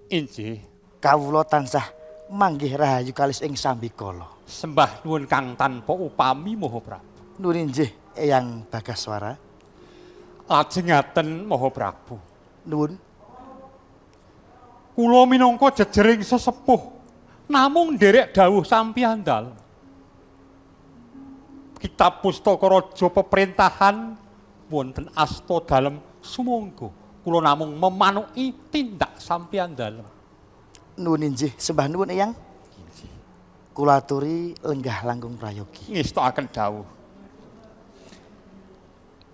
Injih. Kawula tansah manggih rahayu kalis ing sambikala. Sembah nuwun kang tanpa upami Maha Prabu. Nuwun injih Eyang Bagaswara. Lajeng ngaten Maha Prabu. Nuwun. Kula minangka jejering sesepuh namung nderek dawuh sampyandal. Kitab Pustaka Raja Peperintahan wonten asta dalem sumangga. Kula namung memanuki tindak sampyandal. Nuwun injih, sembah nuwun Eyang. Kula aturi lenggah langkung prayogi. Ngestakaken dawuh.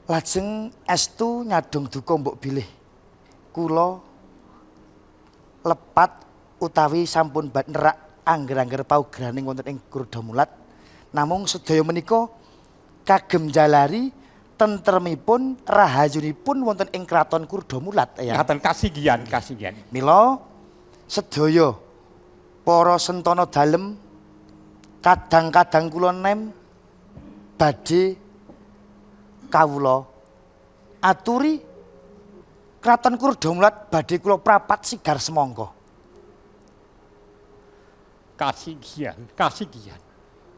Lajeng estu nyadong duka mbok bilih. Kula lepat utawi sampun bad nerak angger-angger paugraning wonten ing Gurdamulat. Namung sedaya menika kagem jalari tentremipun rahayunipun wonten ing kraton Gurdamulat. Ngaten kasinggihan. Mila sedaya para sentana dalem kadang-kadang kula nem badhe kawula aturi kraton Gurdamulat badhe kula prapat sigar semangka. Kasinggihan.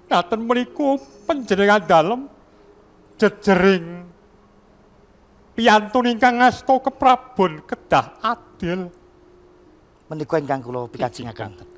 Ngaten menika panjenengan dalem jejering piyantun ingkang ngasta keprabon kedah adil. Menika ingkang kula pikajengaken.